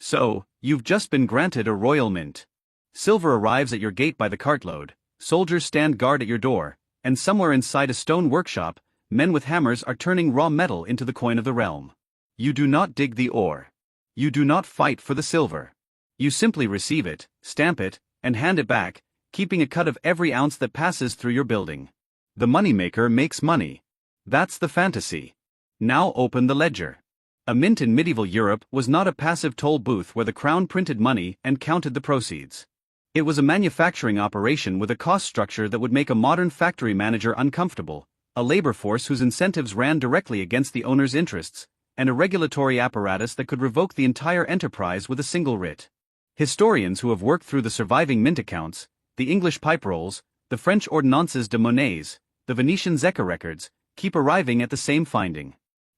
So, you've just been granted a royal mint. Silver arrives at your gate by the cartload, soldiers stand guard at your door, and somewhere inside a stone workshop, men with hammers are turning raw metal into the coin of the realm. You do not dig the ore. You do not fight for the silver. You simply receive it, stamp it, and hand it back, keeping a cut of every ounce that passes through your building. The moneymaker makes money. That's the fantasy. Now open the ledger. A mint in medieval Europe was not a passive toll booth where the crown printed money and counted the proceeds. It was a manufacturing operation with a cost structure that would make a modern factory manager uncomfortable, a labor force whose incentives ran directly against the owner's interests, and a regulatory apparatus that could revoke the entire enterprise with a single writ. Historians who have worked through the surviving mint accounts, the English pipe rolls, the French ordonnances de monnaies, the Venetian Zecca records, keep arriving at the same finding.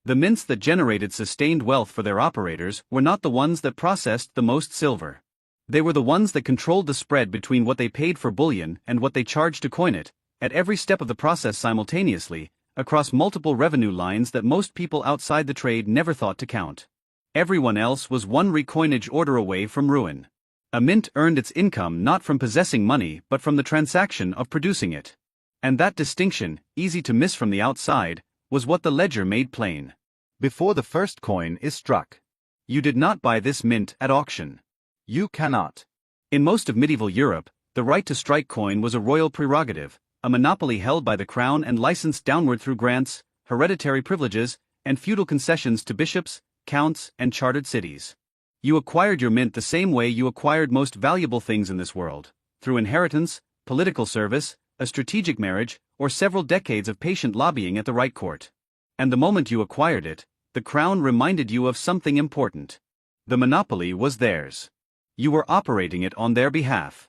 The mints that generated sustained wealth for their operators were not the ones that processed the most silver. They were the ones that controlled the spread between what they paid for bullion and what they charged to coin it, at every step of the process simultaneously, across multiple revenue lines that most people outside the trade never thought to count. Everyone else was one recoinage order away from ruin. A mint earned its income not from possessing money but from the transaction of producing it. And that distinction, easy to miss from the outside, was what the ledger made plain. Before the first coin is struck, you did not buy this mint at auction. You cannot. In most of medieval Europe, the right to strike coin was a royal prerogative, a monopoly held by the crown and licensed downward through grants, hereditary privileges, and feudal concessions to bishops, counts, and chartered cities. You acquired your mint the same way you acquired most valuable things in this world, through inheritance, political service, a strategic marriage, or several decades of patient lobbying at the right court. And the moment you acquired it, the crown reminded you of something important. The monopoly was theirs. You were operating it on their behalf.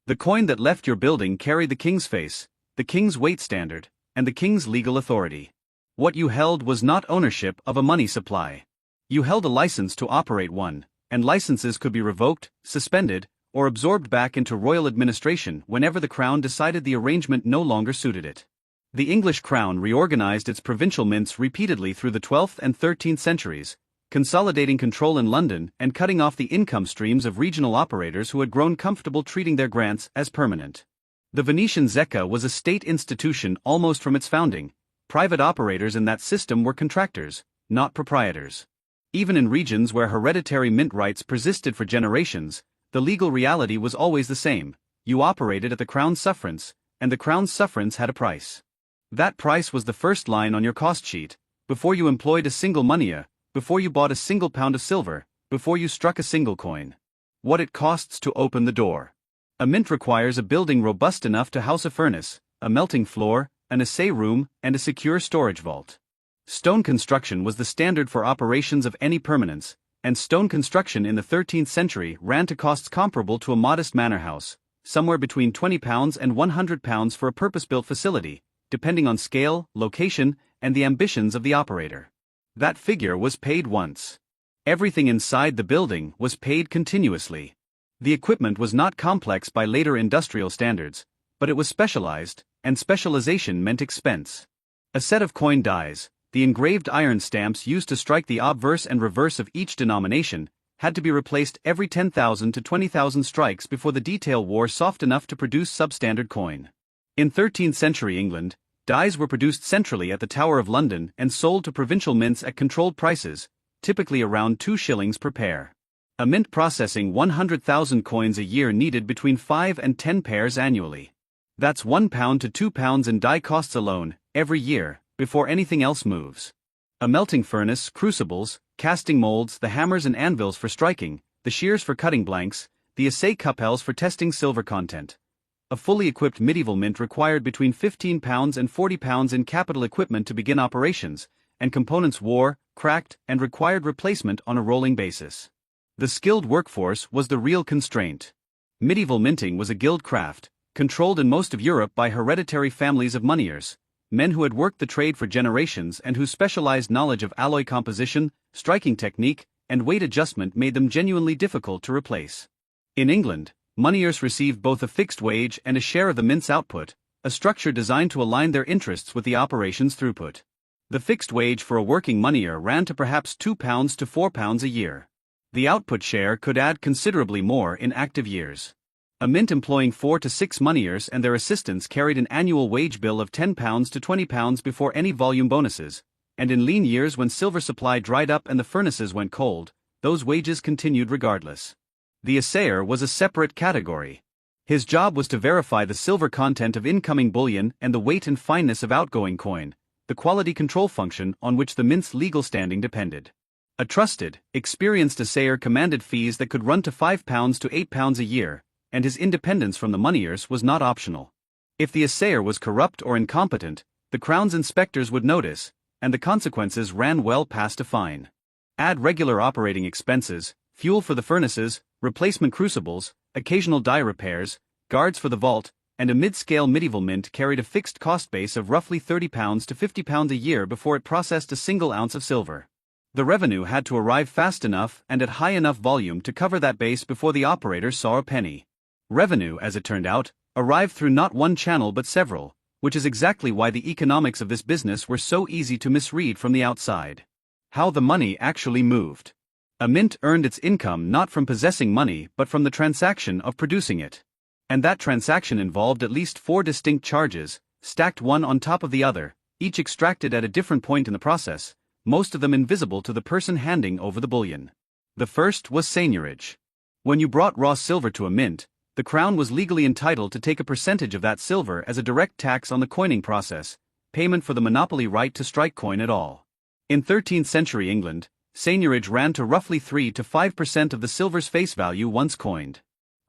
The coin that left your building carried the king's face, the king's weight standard, and the king's legal authority. What you held was not ownership of a money supply. You held a license to operate one, and licenses could be revoked, suspended, or absorbed back into royal administration whenever the crown decided the arrangement no longer suited it. The English crown reorganized its provincial mints repeatedly through the 12th and 13th centuries, consolidating control in London and cutting off the income streams of regional operators who had grown comfortable treating their grants as permanent. The Venetian Zecca was a state institution almost from its founding. Private operators in that system were contractors, not proprietors. Even in regions where hereditary mint rights persisted for generations, the legal reality was always the same. You operated at the crown's sufferance, and the crown's sufferance had a price. That price was the first line on your cost sheet, before you employed a single moneya, before you bought a single pound of silver, before you struck a single coin. What it costs to open the door. A mint requires a building robust enough to house a furnace, a melting floor, an assay room, and a secure storage vault. Stone construction was the standard for operations of any permanence, and stone construction in the 13th century ran to costs comparable to a modest manor house, somewhere between £20 and £100 for a purpose-built facility, depending on scale, location, and the ambitions of the operator. That figure was paid once. Everything inside the building was paid continuously. The equipment was not complex by later industrial standards, but it was specialized, and specialization meant expense. A set of coin dies, the engraved iron stamps used to strike the obverse and reverse of each denomination, had to be replaced every 10,000 to 20,000 strikes before the detail wore soft enough to produce substandard coin. In 13th century England, dies were produced centrally at the Tower of London and sold to provincial mints at controlled prices, typically around 2 shillings per pair. A mint processing 100,000 coins a year needed between 5 and 10 pairs annually. That's £1 to £2 in die costs alone, every year, before anything else moves. A melting furnace, crucibles, casting molds, the hammers and anvils for striking, the shears for cutting blanks, the assay cupels for testing silver content. A fully equipped medieval mint required between £15 and £40 in capital equipment to begin operations, and components wore, cracked, and required replacement on a rolling basis. The skilled workforce was the real constraint. Medieval minting was a guild craft, controlled in most of Europe by hereditary families of moneyers, men who had worked the trade for generations and whose specialized knowledge of alloy composition, striking technique, and weight adjustment made them genuinely difficult to replace. In England, moneyers received both a fixed wage and a share of the mint's output, a structure designed to align their interests with the operation's throughput. The fixed wage for a working moneyer ran to perhaps £2 to £4 a year. The output share could add considerably more in active years. A mint employing 4 to 6 moneyers and their assistants carried an annual wage bill of £10 to £20 before any volume bonuses, and in lean years when silver supply dried up and the furnaces went cold, those wages continued regardless. The assayer was a separate category. His job was to verify the silver content of incoming bullion and the weight and fineness of outgoing coin, the quality control function on which the mint's legal standing depended. A trusted, experienced assayer commanded fees that could run to £5 to £8 a year, and his independence from the moneyers was not optional. If the assayer was corrupt or incompetent, the Crown's inspectors would notice, and the consequences ran well past a fine. Add regular operating expenses, fuel for the furnaces, replacement crucibles, occasional die repairs, guards for the vault, and a mid-scale medieval mint carried a fixed cost base of roughly £30 to £50 a year before it processed a single ounce of silver. The revenue had to arrive fast enough and at high enough volume to cover that base before the operator saw a penny. Revenue, as it turned out, arrived through not one channel but several, which is exactly why the economics of this business were so easy to misread from the outside. How the money actually moved. A mint earned its income not from possessing money but from the transaction of producing it. And that transaction involved at least 4 distinct charges, stacked one on top of the other, each extracted at a different point in the process, most of them invisible to the person handing over the bullion. The first was seigniorage. When you brought raw silver to a mint, the Crown was legally entitled to take a percentage of that silver as a direct tax on the coining process, payment for the monopoly right to strike coin at all. In 13th century England, seigniorage ran to roughly 3 to 5% of the silver's face value once coined.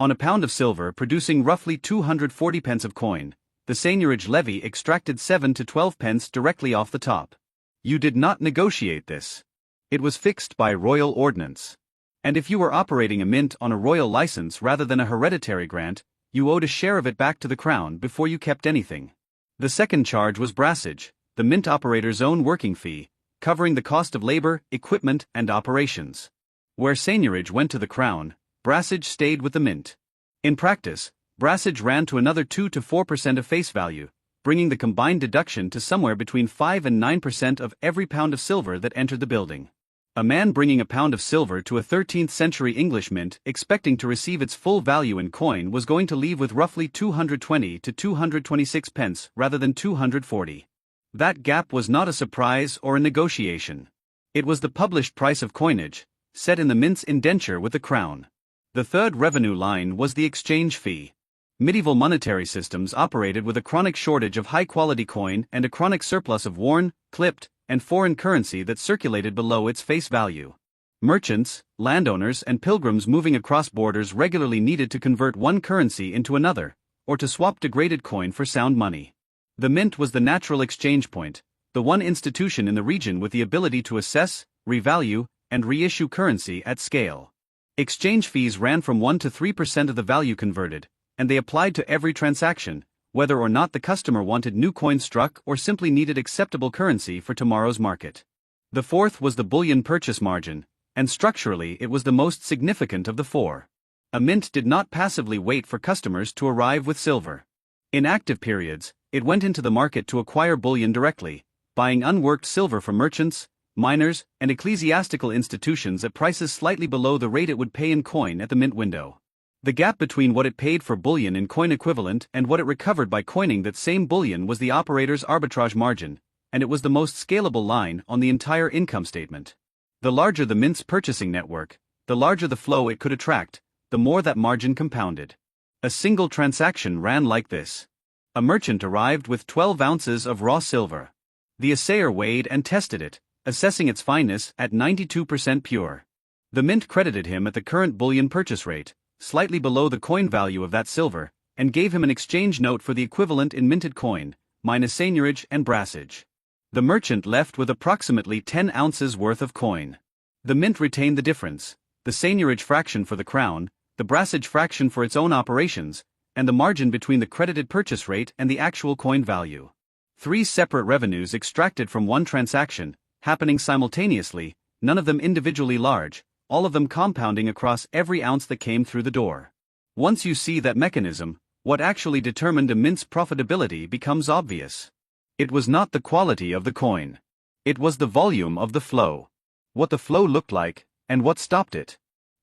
On a pound of silver producing roughly 240 pence of coin, the seigniorage levy extracted 7 to 12 pence directly off the top. You did not negotiate this. It was fixed by royal ordinance. And if you were operating a mint on a royal license rather than a hereditary grant, you owed a share of it back to the Crown before you kept anything. The second charge was brassage, the mint operator's own working fee, covering the cost of labor, equipment, and operations. Where seigniorage went to the Crown, brassage stayed with the mint. In practice, brassage ran to another 2 to 4% of face value, bringing the combined deduction to somewhere between 5 and 9% of every pound of silver that entered the building. A man bringing a pound of silver to a 13th century English mint expecting to receive its full value in coin was going to leave with roughly 220 to 226 pence rather than 240. That gap was not a surprise or a negotiation. It was the published price of coinage, set in the mint's indenture with the Crown. The third revenue line was the exchange fee. Medieval monetary systems operated with a chronic shortage of high-quality coin and a chronic surplus of worn, clipped, and foreign currency that circulated below its face value. Merchants, landowners, and pilgrims moving across borders regularly needed to convert one currency into another, or to swap degraded coin for sound money. The mint was the natural exchange point, the one institution in the region with the ability to assess, revalue, and reissue currency at scale. Exchange fees ran from 1 to 3% of the value converted, and they applied to every transaction, whether or not the customer wanted new coin struck or simply needed acceptable currency for tomorrow's market. The fourth was the bullion purchase margin, and structurally it was the most significant of the four. A mint did not passively wait for customers to arrive with silver. In active periods, it went into the market to acquire bullion directly, buying unworked silver from merchants, miners, and ecclesiastical institutions at prices slightly below the rate it would pay in coin at the mint window. The gap between what it paid for bullion in coin equivalent and what it recovered by coining that same bullion was the operator's arbitrage margin, and it was the most scalable line on the entire income statement. The larger the mint's purchasing network, the larger the flow it could attract, the more that margin compounded. A single transaction ran like this. A merchant arrived with 12 ounces of raw silver. The assayer weighed and tested it, assessing its fineness at 92% pure. The mint credited him at the current bullion purchase rate, slightly below the coin value of that silver, and gave him an exchange note for the equivalent in minted coin, minus seigniorage and brassage. The merchant left with approximately 10 ounces worth of coin. The mint retained the difference, the seigniorage fraction for the Crown, the brassage fraction for its own operations, and the margin between the credited purchase rate and the actual coin value. 3 separate revenues extracted from one transaction, happening simultaneously, none of them individually large, all of them compounding across every ounce that came through the door. Once you see that mechanism, what actually determined a mint's profitability becomes obvious. It was not the quality of the coin. It was the volume of the flow. What the flow looked like, and what stopped it.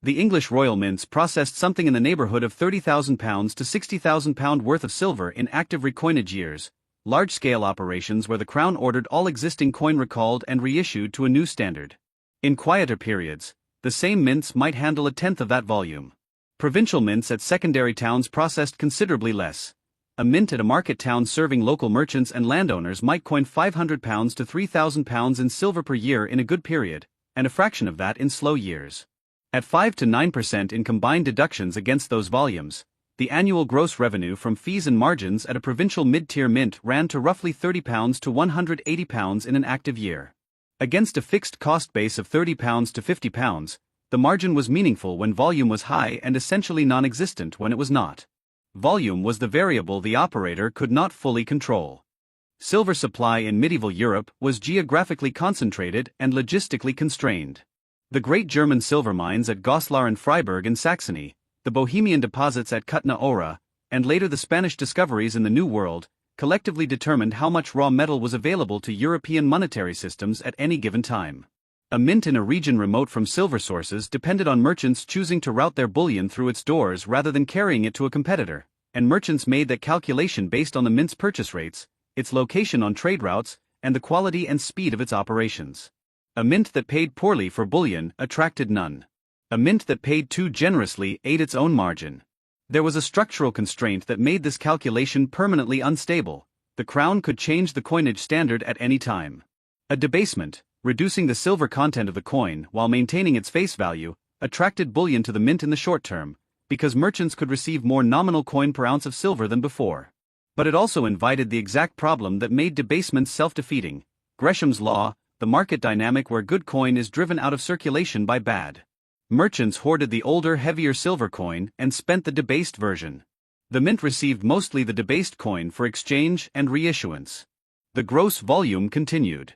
The English royal mints processed something in the neighborhood of £30,000 to £60,000 worth of silver in active recoinage years, large-scale operations where the crown ordered all existing coin recalled and reissued to a new standard. In quieter periods, the same mints might handle a tenth of that volume. Provincial mints at secondary towns processed considerably less. A mint at a market town serving local merchants and landowners might coin £500 to £3,000 in silver per year in a good period, and a fraction of that in slow years. At 5 to 9% in combined deductions against those volumes, the annual gross revenue from fees and margins at a provincial mid-tier mint ran to roughly £30 to £180 in an active year. Against a fixed cost base of £30 to £50, the margin was meaningful when volume was high and essentially non-existent when it was not. Volume was the variable the operator could not fully control. Silver supply in medieval Europe was geographically concentrated and logistically constrained. The great German silver mines at Goslar and Freiburg in Saxony, the Bohemian deposits at Kutna Hora, and later the Spanish discoveries in the New World, collectively determined how much raw metal was available to European monetary systems at any given time. A mint in a region remote from silver sources depended on merchants choosing to route their bullion through its doors rather than carrying it to a competitor, and merchants made that calculation based on the mint's purchase rates, its location on trade routes, and the quality and speed of its operations. A mint that paid poorly for bullion attracted none. A mint that paid too generously ate its own margin. There was a structural constraint that made this calculation permanently unstable. The crown could change the coinage standard at any time. A debasement, reducing the silver content of the coin while maintaining its face value, attracted bullion to the mint in the short term, because merchants could receive more nominal coin per ounce of silver than before. But it also invited the exact problem that made debasements self-defeating: Gresham's law, the market dynamic where good coin is driven out of circulation by bad. Merchants hoarded the older, heavier silver coin and spent the debased version. The mint received mostly the debased coin for exchange and reissuance. The gross volume continued.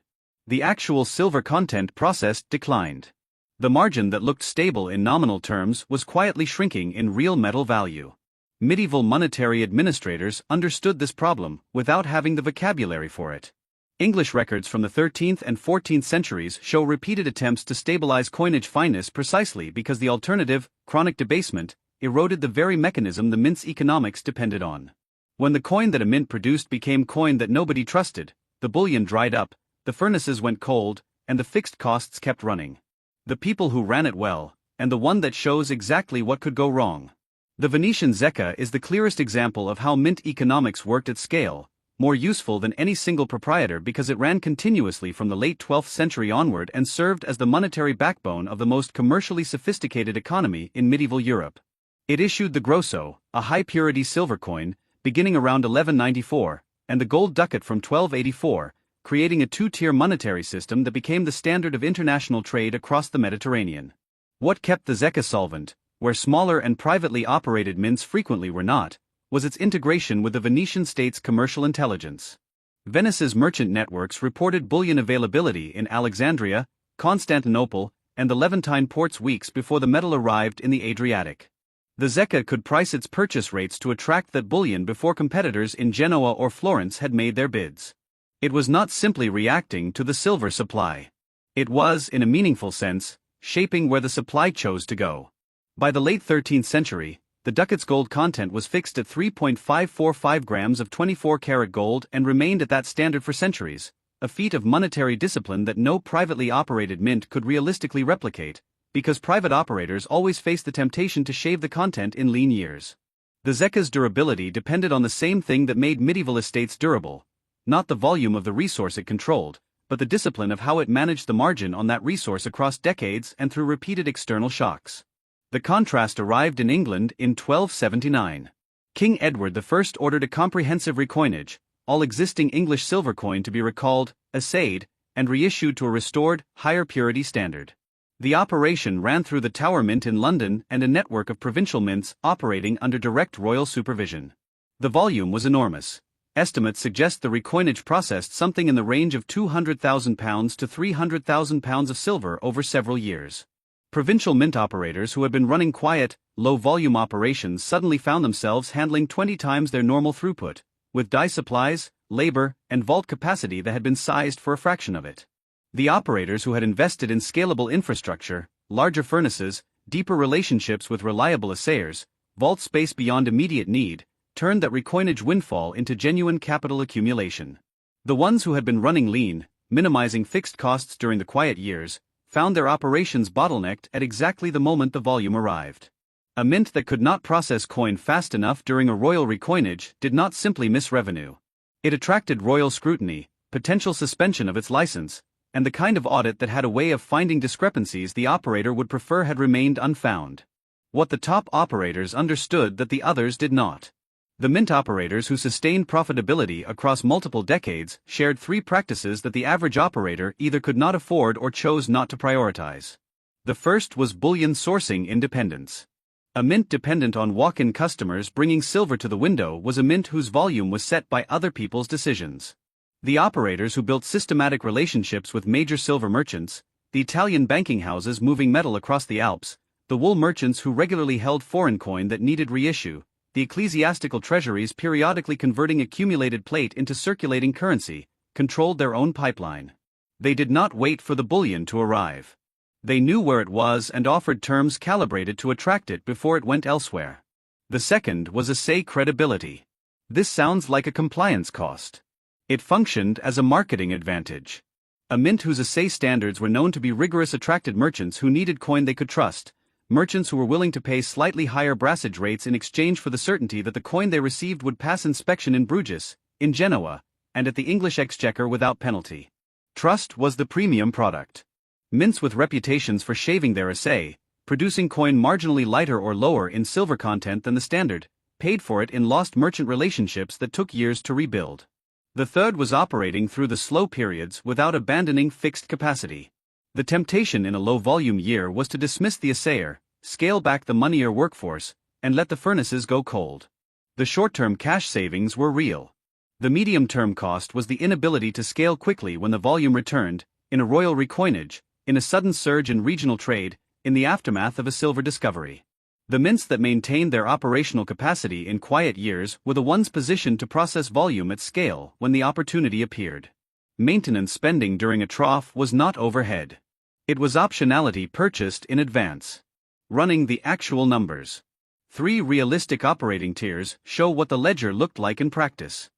The actual silver content processed declined. The margin that looked stable in nominal terms was quietly shrinking in real metal value. Medieval monetary administrators understood this problem without having the vocabulary for it. English records from the 13th and 14th centuries show repeated attempts to stabilize coinage fineness precisely because the alternative, chronic debasement, eroded the very mechanism the mint's economics depended on. When the coin that a mint produced became coin that nobody trusted, the bullion dried up, the furnaces went cold, and the fixed costs kept running. The people who ran it well, and the one that shows exactly what could go wrong. The Venetian zecca is the clearest example of how mint economics worked at scale, more useful than any single proprietor because it ran continuously from the late 12th century onward and served as the monetary backbone of the most commercially sophisticated economy in medieval Europe. It issued the grosso, a high-purity silver coin, beginning around 1194, and the gold ducat from 1284, creating a two-tier monetary system that became the standard of international trade across the Mediterranean. What kept the zecca solvent, where smaller and privately operated mints frequently were not, was its integration with the Venetian state's commercial intelligence. Venice's merchant networks reported bullion availability in Alexandria, Constantinople, and the Levantine ports weeks before the metal arrived in the Adriatic. The zecca could price its purchase rates to attract that bullion before competitors in Genoa or Florence had made their bids. It was not simply reacting to the silver supply. It was, in a meaningful sense, shaping where the supply chose to go. By the late 13th century, the ducat's gold content was fixed at 3.545 grams of 24-karat gold and remained at that standard for centuries, a feat of monetary discipline that no privately operated mint could realistically replicate, because private operators always faced the temptation to shave the content in lean years. The zecca's durability depended on the same thing that made medieval estates durable, not the volume of the resource it controlled, but the discipline of how it managed the margin on that resource across decades and through repeated external shocks. The contrast arrived in England in 1279. King Edward I ordered a comprehensive recoinage, all existing English silver coin to be recalled, assayed, and reissued to a restored, higher purity standard. The operation ran through the Tower Mint in London and a network of provincial mints operating under direct royal supervision. The volume was enormous. Estimates suggest the recoinage processed something in the range of £200,000 to £300,000 of silver over several years. Provincial mint operators who had been running quiet, low-volume operations suddenly found themselves handling 20 times their normal throughput, with die supplies, labor, and vault capacity that had been sized for a fraction of it. The operators who had invested in scalable infrastructure, larger furnaces, Deeper relationships with reliable assayers, vault space beyond immediate need, turned that recoinage windfall into genuine capital accumulation. The ones who had been running lean, minimizing fixed costs during the quiet years, found their operations bottlenecked at exactly the moment the volume arrived. A mint that could not process coin fast enough during a royal recoinage did not simply miss revenue. It attracted royal scrutiny, potential suspension of its license, and the kind of audit that had a way of finding discrepancies the operator would prefer had remained unfound. What the top operators understood that the others did not. The mint operators who sustained profitability across multiple decades shared three practices that the average operator either could not afford or chose not to prioritize. The first was bullion sourcing independence. A mint dependent on walk-in customers bringing silver to the window was a mint whose volume was set by other people's decisions. The operators who built systematic relationships with major silver merchants, the Italian banking houses moving metal across the Alps, the wool merchants who regularly held foreign coin that needed reissue, the ecclesiastical treasuries periodically converting accumulated plate into circulating currency, controlled their own pipeline. They did not wait for the bullion to arrive. They knew where it was and offered terms calibrated to attract it before it went elsewhere. The second was assay credibility. This sounds like a compliance cost. It functioned as a marketing advantage. A mint whose assay standards were known to be rigorous attracted merchants who needed coin they could trust, merchants who were willing to pay slightly higher brassage rates in exchange for the certainty that the coin they received would pass inspection in Bruges, in Genoa, and at the English Exchequer without penalty. Trust was the premium product. Mints with reputations for shaving their assay, producing coin marginally lighter or lower in silver content than the standard, paid for it in lost merchant relationships that took years to rebuild. The third was operating through the slow periods without abandoning fixed capacity. The temptation in a low-volume year was to dismiss the assayer, scale back the moneyer workforce, and let the furnaces go cold. The short-term cash savings were real. The medium-term cost was the inability to scale quickly when the volume returned, in a royal recoinage, in a sudden surge in regional trade, in the aftermath of a silver discovery. The mints that maintained their operational capacity in quiet years were the ones positioned to process volume at scale when the opportunity appeared. Maintenance spending during a trough was not overhead. It was optionality purchased in advance. Running the actual numbers. 3 realistic operating tiers show what the ledger looked like in practice.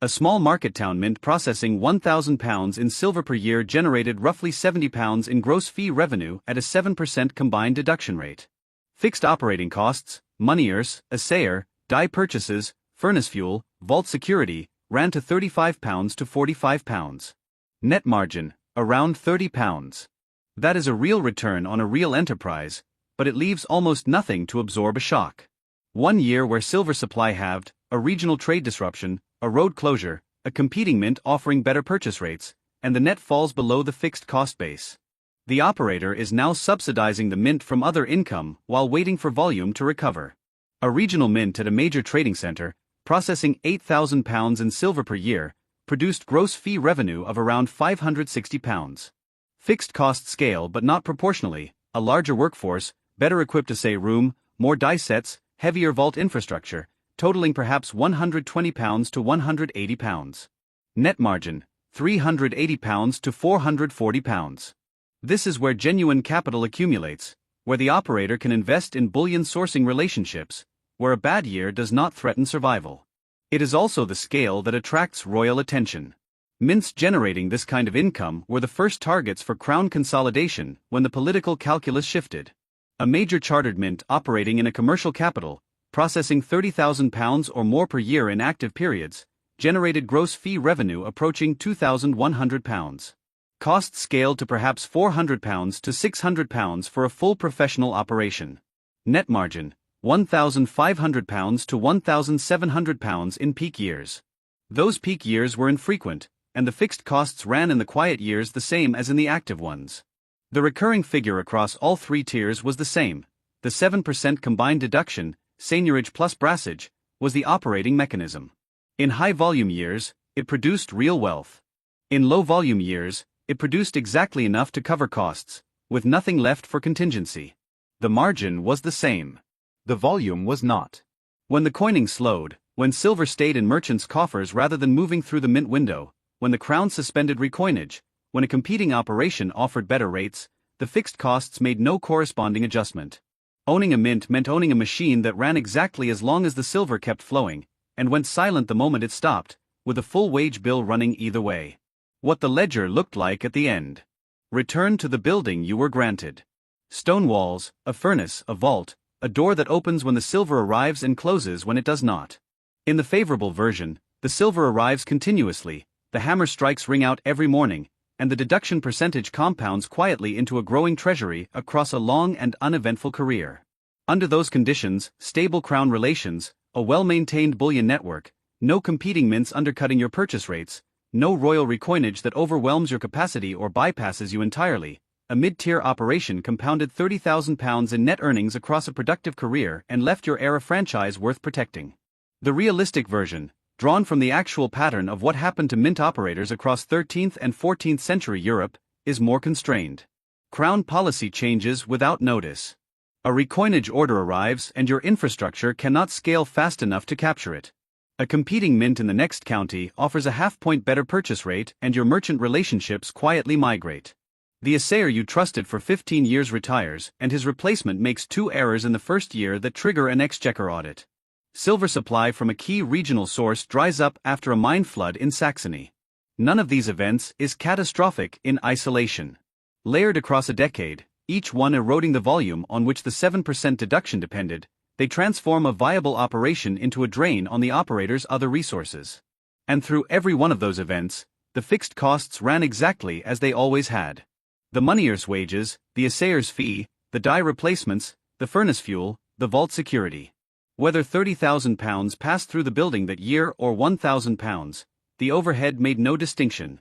A small market town mint processing £1,000 in silver per year generated roughly £70 in gross fee revenue at a 7% combined deduction rate. Fixed operating costs, moneyers, assayer, die purchases, furnace fuel, vault security, ran to £35 to £45. Net margin, around £30. That is a real return on a real enterprise, but it leaves almost nothing to absorb a shock. 1 year where silver supply halved, a regional trade disruption, a road closure, a competing mint offering better purchase rates, and the net falls below the fixed cost base. The operator is now subsidizing the mint from other income while waiting for volume to recover. A regional mint at a major trading center, processing £8,000 in silver per year, produced gross fee revenue of around £560. Fixed cost scale but not proportionally, a larger workforce, better equipped assay room, more die sets, heavier vault infrastructure, totaling perhaps £120 to £180. Net margin, £380 to £440. This is where genuine capital accumulates, where the operator can invest in bullion sourcing relationships, where a bad year does not threaten survival. It is also the scale that attracts royal attention. Mints generating this kind of income were the first targets for crown consolidation when the political calculus shifted. A major chartered mint operating in a commercial capital, processing £30,000 or more per year in active periods, generated gross fee revenue approaching £2,100. Costs scaled to perhaps £400 to £600 for a full professional operation. Net margin, £1,500 to £1,700 in peak years. Those peak years were infrequent, and the fixed costs ran in the quiet years the same as in the active ones. The recurring figure across all 3 tiers was the same. The 7% combined deduction, seigniorage plus brassage, was the operating mechanism. In high-volume years, it produced real wealth. In low-volume years, it produced exactly enough to cover costs, with nothing left for contingency. The margin was the same. The volume was not. When the coining slowed, when silver stayed in merchants' coffers rather than moving through the mint window, when the crown suspended recoinage, when a competing operation offered better rates, the fixed costs made no corresponding adjustment. Owning a mint meant owning a machine that ran exactly as long as the silver kept flowing, and went silent the moment it stopped, with a full wage bill running either way. What the ledger looked like at the end. Return to the building you were granted. Stone walls, a furnace, a vault, a door that opens when the silver arrives and closes when it does not. In the favorable version, the silver arrives continuously, the hammer strikes ring out every morning, and the deduction percentage compounds quietly into a growing treasury across a long and uneventful career. Under those conditions, stable crown relations, a well-maintained bullion network, no competing mints undercutting your purchase rates, no royal recoinage that overwhelms your capacity or bypasses you entirely, a mid-tier operation compounded £30,000 in net earnings across a productive career and left your heir a franchise worth protecting. The realistic version, drawn from the actual pattern of what happened to mint operators across 13th and 14th century Europe, is more constrained. Crown policy changes without notice. A recoinage order arrives and your infrastructure cannot scale fast enough to capture it. A competing mint in the next county offers a half-point better purchase rate and your merchant relationships quietly migrate. The assayer you trusted for 15 years retires and his replacement makes 2 errors in the first year that trigger an exchequer audit. Silver supply from a key regional source dries up after a mine flood in Saxony. None of these events is catastrophic in isolation. Layered across a decade, each one eroding the volume on which the 7% deduction depended, they transform a viable operation into a drain on the operator's other resources. And through every one of those events, the fixed costs ran exactly as they always had. The moneyer's wages, the assayer's fee, the die replacements, the furnace fuel, the vault security. Whether £30,000 passed through the building that year or £1,000, the overhead made no distinction.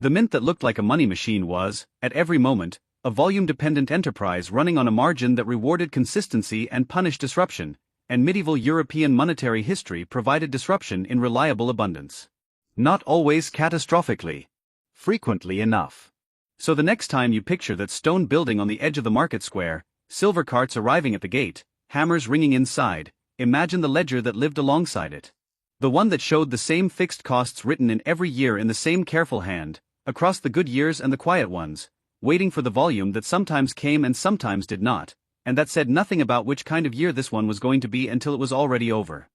The mint that looked like a money machine was, at every moment, a volume-dependent enterprise running on a margin that rewarded consistency and punished disruption, and medieval European monetary history provided disruption in reliable abundance. Not always catastrophically. Frequently enough. So the next time you picture that stone building on the edge of the market square, silver carts arriving at the gate, hammers ringing inside, imagine the ledger that lived alongside it. The one that showed the same fixed costs written in every year in the same careful hand, across the good years and the quiet ones, waiting for the volume that sometimes came and sometimes did not, and that said nothing about which kind of year this one was going to be until it was already over.